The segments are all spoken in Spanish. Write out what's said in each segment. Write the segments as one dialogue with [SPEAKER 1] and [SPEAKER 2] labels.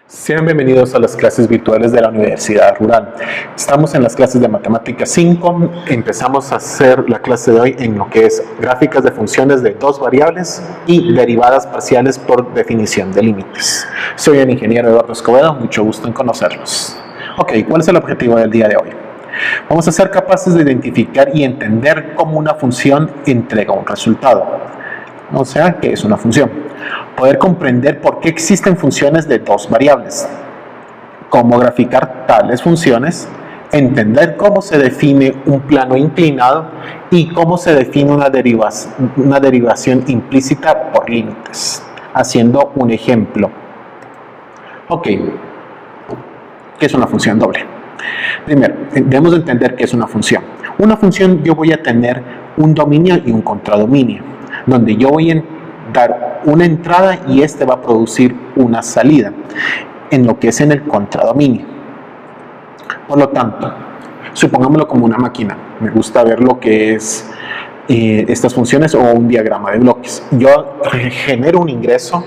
[SPEAKER 1] Sean bienvenidos a las clases virtuales de la Universidad Rural. Estamos en las clases de Matemática 5. Empezamos a hacer la clase de hoy en lo que es gráficas de funciones de dos variables y derivadas parciales por definición de límites. Soy el ingeniero Eduardo Escobedo, mucho gusto en conocerlos. Ok, ¿cuál es el objetivo del día de hoy? Vamos a ser capaces de identificar y entender cómo una función entrega un resultado. O sea, ¿qué es una función? Poder comprender por qué existen funciones de dos variables, cómo graficar tales funciones, entender cómo se define un plano inclinado y cómo se define una derivación implícita por límites. Haciendo un ejemplo. Ok, ¿qué es una función doble? Primero, debemos entender qué es una función. Una función, yo voy a tener un dominio y un contradominio, donde yo voy a dar una entrada y este va a producir una salida en lo que es en el contradominio. Por lo tanto, supongámoslo como una máquina. Me gusta ver lo que es estas funciones o un diagrama de bloques. Yo genero un ingreso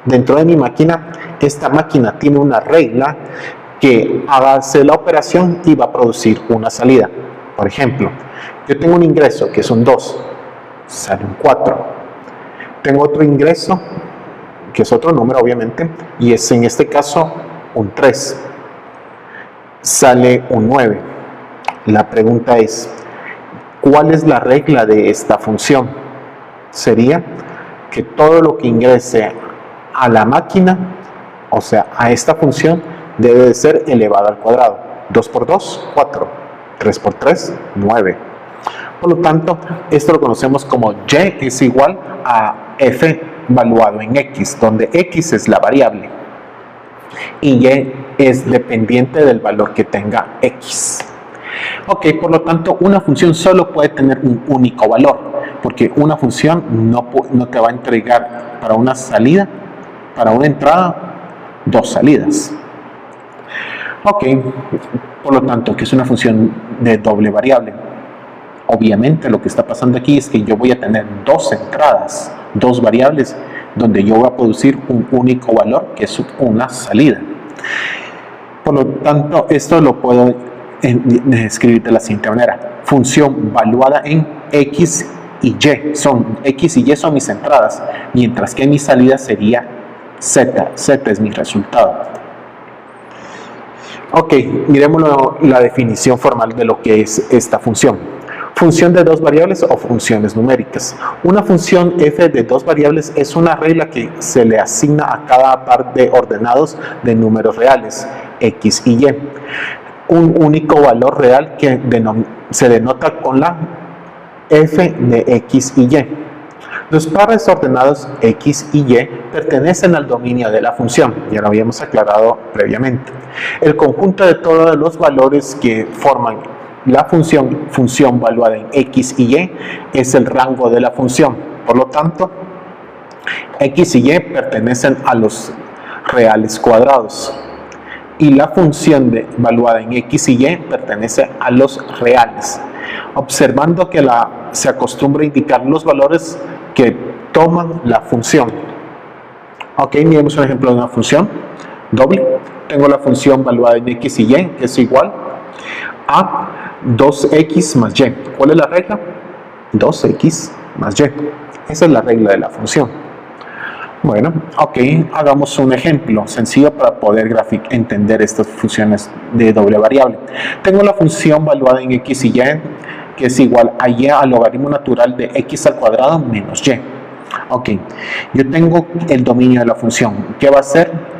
[SPEAKER 1] dentro de mi máquina. Esta máquina tiene una regla que hace la operación y va a producir una salida. Por ejemplo, yo tengo un ingreso que es un 2, sale un 4. Tengo otro ingreso, que es otro número obviamente, y es en este caso un 3. Sale un 9. La pregunta es, ¿cuál es la regla de esta función? Sería que todo lo que ingrese a la máquina, o sea, a esta función, debe de ser elevado al cuadrado. 2 por 2, 4. 3 por 3, 9. Por lo tanto, esto lo conocemos como y es igual a f valuado en x, donde x es la variable y y es dependiente del valor que tenga x. Ok, por lo tanto, una función solo puede tener un único valor, porque una función no te va a entregar para una salida, para una entrada, dos salidas. Ok, por lo tanto, ¿qué es una función de doble variable? Obviamente lo que está pasando aquí es que yo voy a tener dos entradas, dos variables, donde yo voy a producir un único valor, que es una salida. Por lo tanto, esto lo puedo escribir de la siguiente manera. Función valuada en x y y. X y y son mis entradas, mientras que mi salida sería z. Z es mi resultado. Ok, miremos la definición formal de lo que es esta función. Función de dos variables o funciones numéricas. Una función f de dos variables es una regla que se le asigna a cada par de ordenados de números reales, x y y. Un único valor real que se denota con la f de x y y. Los pares ordenados x y y pertenecen al dominio de la función, ya lo habíamos aclarado previamente. El conjunto de todos los valores que forman la función valuada en x y y es el rango de la función. Por lo tanto, x y y pertenecen a los reales cuadrados y la función valuada en x y y pertenece a los reales, observando que se acostumbra a indicar los valores que toman la función. Ok, miremos un ejemplo de una función doble. Tengo la función valuada en x y y, que es igual a 2x más y. ¿Cuál es la regla? 2x más y. Esa es la regla de la función. Bueno, ok, hagamos un ejemplo sencillo para poder entender estas funciones de doble variable. Tengo la función valuada en x y y, que es igual a y al logaritmo natural de x al cuadrado menos y. Ok, yo tengo el dominio de la función. ¿Qué va a ser?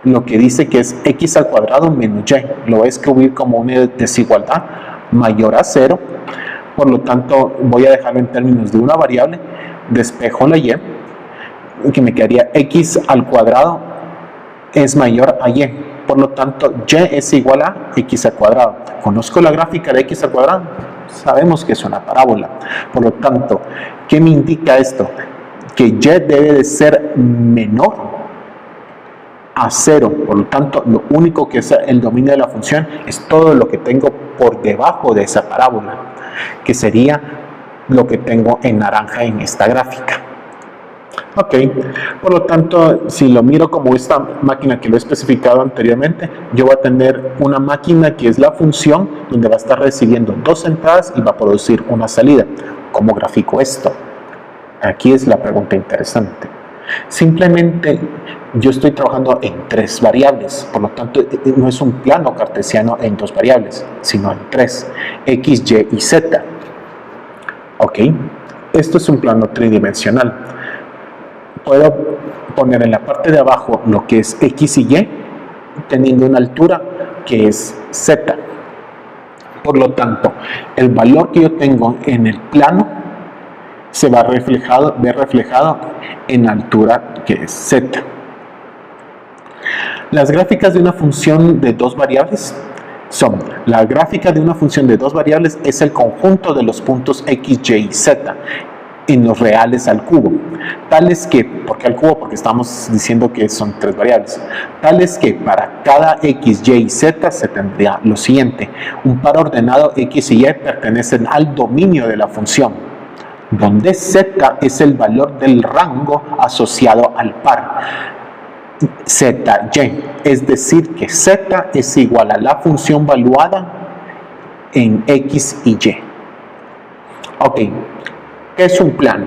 [SPEAKER 1] Lo que dice que es x al cuadrado menos y. Lo voy a escribir como una desigualdad mayor a 0. Por lo tanto, voy a dejarlo en términos de una variable. Despejo la y, que me quedaría x al cuadrado es mayor a y. Por lo tanto, y es igual a x al cuadrado. ¿Conozco la gráfica de x al cuadrado? Sabemos que es una parábola. Por lo tanto, ¿qué me indica esto? Que y debe de ser menor a 0. Por lo tanto, lo único que es el dominio de la función es todo lo que tengo por debajo de esa parábola, que sería lo que tengo en naranja en esta gráfica. Ok, por lo tanto, si lo miro como esta máquina que lo he especificado anteriormente, yo voy a tener una máquina que es la función donde va a estar recibiendo dos entradas y va a producir una salida. ¿Cómo grafico esto? Aquí es la pregunta interesante. Simplemente yo estoy trabajando en tres variables, por lo tanto no es un plano cartesiano en dos variables, sino en tres, x, y y z. Ok, esto es un plano tridimensional. Puedo poner en la parte de abajo lo que es x y y, teniendo una altura que es z. Por lo tanto, el valor que yo tengo en el plano se va a ver reflejado en altura que es z. Las gráficas de una función de dos variables son, la gráfica de una función de dos variables es el conjunto de los puntos x, y y z en los reales al cubo, tales que, ¿por qué al cubo? Porque estamos diciendo que son tres variables, tales que para cada x, y y z se tendría lo siguiente: un par ordenado x y y pertenecen al dominio de la función, donde z es el valor del rango asociado al par z, y, es decir que z es igual a la función valuada en x y y. Ok, ¿qué es un plano?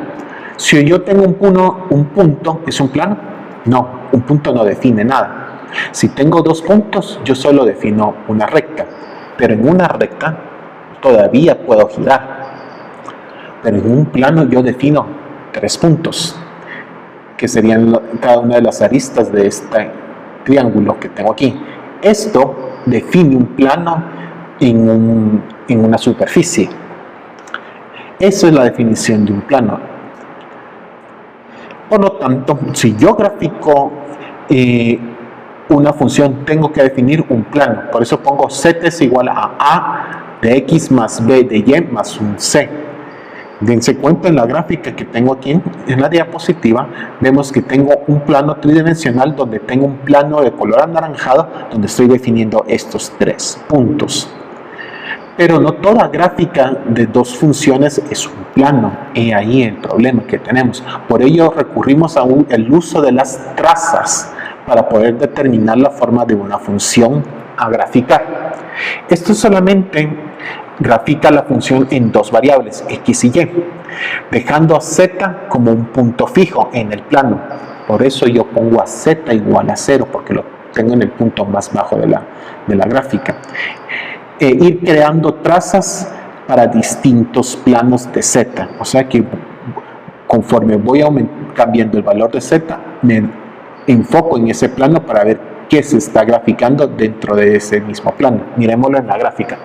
[SPEAKER 1] Si yo tengo un punto, ¿es un plano? No, un punto no define nada. Si tengo dos puntos, yo solo defino una recta, pero en una recta todavía puedo girar. Pero en un plano yo defino tres puntos, que serían cada una de las aristas de este triángulo que tengo aquí. Esto define un plano en una superficie. Eso es la definición de un plano. Por lo tanto, si yo grafico una función, tengo que definir un plano. Por eso pongo z es igual a de x más b de y más un c. Dense cuenta en la gráfica que tengo aquí en la diapositiva, vemos que tengo un plano tridimensional donde tengo un plano de color anaranjado donde estoy definiendo estos tres puntos. Pero no toda gráfica de dos funciones es un plano, y ahí el problema que tenemos. Por ello recurrimos al uso de las trazas para poder determinar la forma de una función a graficar. Esto solamente grafica la función en dos variables, x y y, dejando a z como un punto fijo en el plano. Por eso yo pongo a z igual a 0, porque lo tengo en el punto más bajo de la gráfica. Ir creando trazas para distintos planos de z, o sea que conforme voy cambiando el valor de z, me enfoco en ese plano para ver qué se está graficando dentro de ese mismo plano. Miremoslo en la gráfica.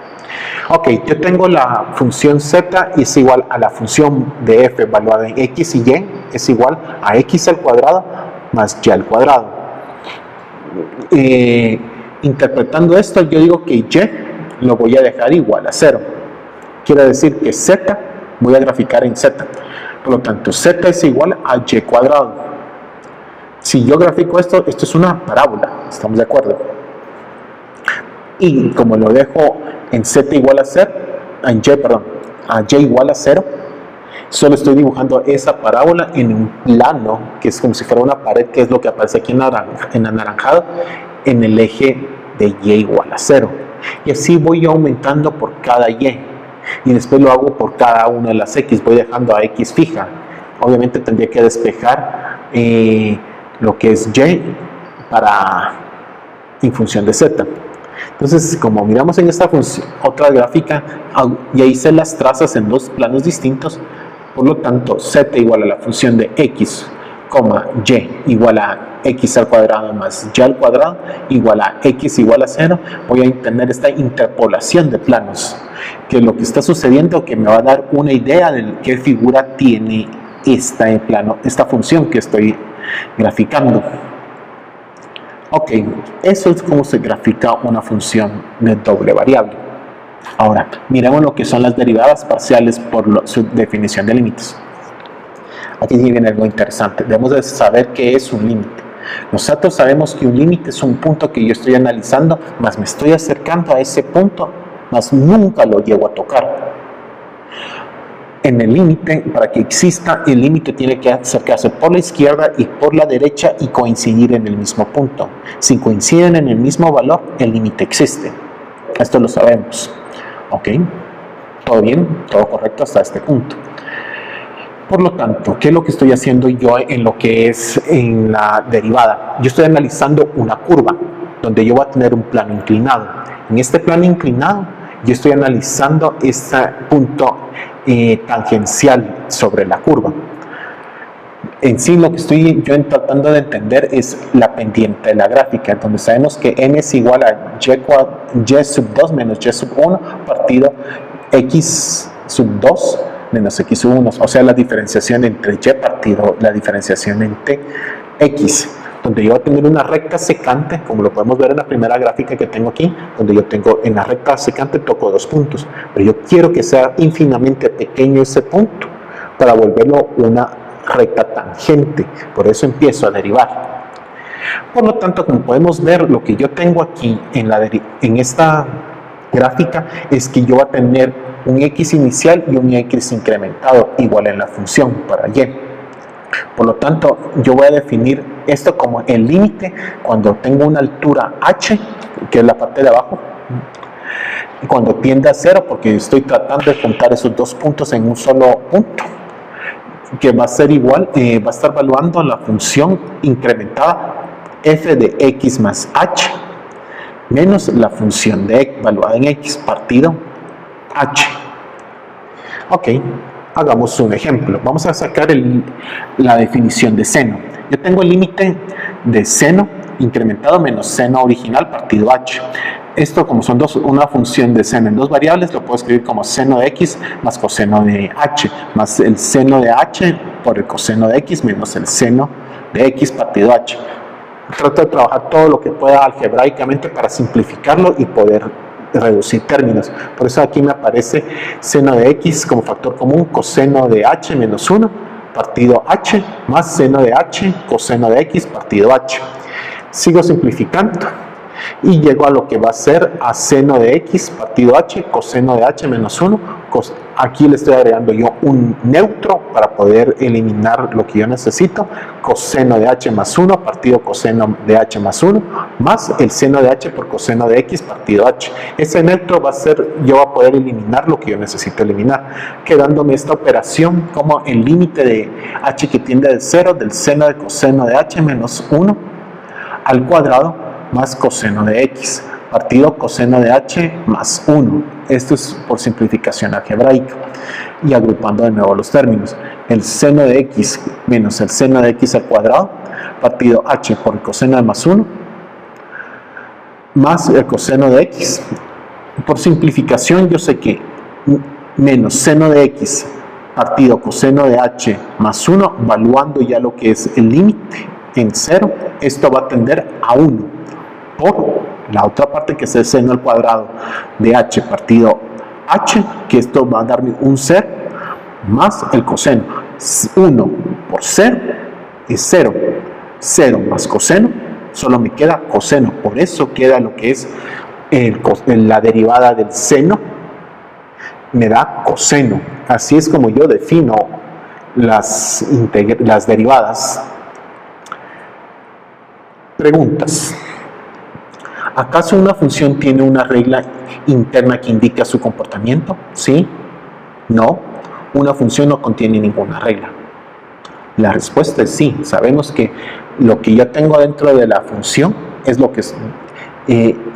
[SPEAKER 1] Ok, yo tengo la función z es igual a la función de f evaluada en x y y es igual a x al cuadrado más y al cuadrado. Interpretando esto, yo digo que y lo voy a dejar igual a 0. Quiere decir que z voy a graficar en z. Por lo tanto, z es igual a y cuadrado. Si yo grafico esto es una parábola, ¿estamos de acuerdo? Y como lo dejo en z igual a 0, a y igual a 0, solo estoy dibujando esa parábola en un plano que es como si fuera una pared, que es lo que aparece aquí en anaranjado, en el eje de y igual a 0. Y así voy aumentando por cada y después lo hago por cada una de las x, voy dejando a x fija. Obviamente tendría que despejar lo que es y en función de z. Entonces, como miramos en esta otra gráfica, ya hice las trazas en dos planos distintos. Por lo tanto, z igual a la función de x, y igual a x al cuadrado más y al cuadrado igual a x igual a 0. Voy a tener esta interpolación de planos, que lo que está sucediendo que me va a dar una idea de qué figura tiene esta función que estoy graficando. Ok, eso es como se grafica una función de doble variable. Ahora, miremos lo que son las derivadas parciales por su definición de límites. Aquí viene algo interesante. Debemos de saber qué es un límite. Nosotros sabemos que un límite es un punto que yo estoy analizando, más me estoy acercando a ese punto, más nunca lo llego a tocar. En el límite, para que exista, el límite tiene que acercarse por la izquierda y por la derecha y coincidir en el mismo punto. Si coinciden en el mismo valor, el límite existe. Esto lo sabemos. ¿Ok? ¿Todo bien? ¿Todo correcto hasta este punto? Por lo tanto, ¿qué es lo que estoy haciendo yo en lo que es en la derivada? Yo estoy analizando una curva donde yo voy a tener un plano inclinado. En este plano inclinado, yo estoy analizando este punto tangencial sobre la curva. En sí, lo que estoy yo tratando de entender es la pendiente de la gráfica, donde sabemos que n es igual a y sub 2 menos y sub 1 partido x sub 2 menos x sub 1, o sea, la diferenciación entre y partido la diferenciación entre x, donde yo voy a tener una recta secante, como lo podemos ver en la primera gráfica que tengo aquí, donde yo tengo en la recta secante toco 2 puntos, pero yo quiero que sea infinitamente pequeño ese punto para volverlo una recta tangente, por eso empiezo a derivar. Por lo tanto, como podemos ver, lo que yo tengo aquí en esta gráfica es que yo voy a tener un x inicial y un x incrementado igual en la función para y. Por lo tanto, yo voy a definir esto como el límite cuando tengo una altura h, que es la parte de abajo, cuando tiende a 0, porque estoy tratando de juntar esos dos puntos en un solo punto, que va a ser igual, va a estar evaluando la función incrementada f de x más h menos la función de x evaluada en x partido h. Ok, hagamos un ejemplo. Vamos a sacar la definición de seno. Yo tengo el límite de seno incrementado menos seno original partido h. Esto, como son una función de seno en dos variables, lo puedo escribir como seno de x más coseno de h, más el seno de h por el coseno de x menos el seno de x partido h. Trato de trabajar todo lo que pueda algebraicamente para simplificarlo y poder reducir términos. Por eso aquí me aparece seno de x como factor común, coseno de h menos 1 partido h más seno de h coseno de x partido h. Sigo simplificando y llego a lo que va a ser a seno de x partido h coseno de h menos 1. Aquí le estoy agregando yo un neutro para poder eliminar lo que yo necesito, coseno de h más 1 partido coseno de h más 1 más el seno de h por coseno de x partido h. Ese neutro va a ser, yo voy a poder eliminar lo que yo necesito eliminar, quedándome esta operación como el límite de h que tiende del 0 del seno de coseno de h menos 1 al cuadrado más coseno de x partido coseno de h más 1. Esto es por simplificación algebraica. Y agrupando de nuevo los términos. El seno de x menos el seno de x al cuadrado partido h por el coseno de más 1 más el coseno de x. Por simplificación yo sé que menos seno de x partido coseno de h más 1, evaluando ya lo que es el límite en 0, esto va a tender a 1 por la otra parte que es el seno al cuadrado de h partido h, que esto va a darme un 0 más el coseno. 1 por 0 es 0. 0 más coseno, solo me queda coseno. Por eso queda lo que es la derivada del seno, me da coseno. Así es como yo defino las derivadas. Preguntas. ¿Acaso una función tiene una regla interna que indica su comportamiento? ¿Sí? ¿No? Una función no contiene ninguna regla. La respuesta es sí. Sabemos que lo que yo tengo dentro de la función es lo que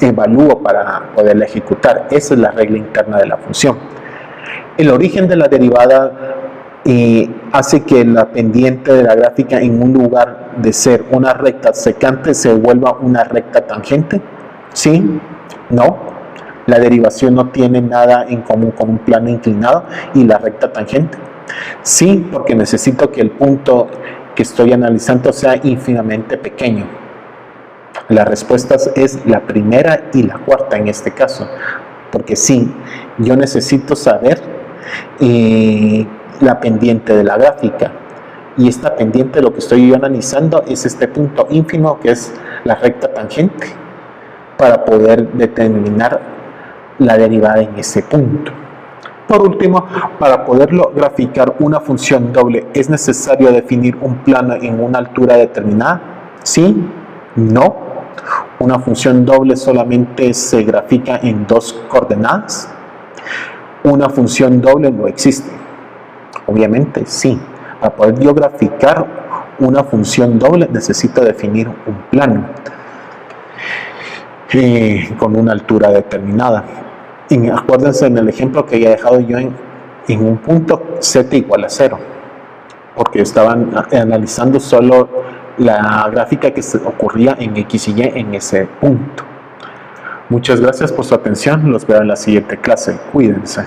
[SPEAKER 1] evalúo para poderla ejecutar. Esa es la regla interna de la función. El origen de la derivada hace que la pendiente de la gráfica, en un lugar de ser una recta secante, se vuelva una recta tangente. ¿Sí? ¿No? La derivación no tiene nada en común con un plano inclinado y la recta tangente. Sí, porque necesito que el punto que estoy analizando sea infinitamente pequeño. La respuesta es la primera y la cuarta en este caso, porque sí, yo necesito saber la pendiente de la gráfica, y esta pendiente, lo que estoy yo analizando es este punto ínfimo que es la recta tangente, para poder determinar la derivada en ese punto. Por último, para poderlo graficar una función doble, ¿es necesario definir un plano en una altura determinada? ¿Sí? ¿No? ¿Una función doble solamente se grafica en dos coordenadas? ¿Una función doble no existe? Obviamente sí. Para poder yo graficar una función doble necesito definir un plano con una altura determinada. Y acuérdense en el ejemplo que he dejado yo en un punto z igual a 0, porque estaban analizando solo la gráfica que se ocurría en X y Y en ese punto. Muchas gracias por su atención, los veo en la siguiente clase, cuídense.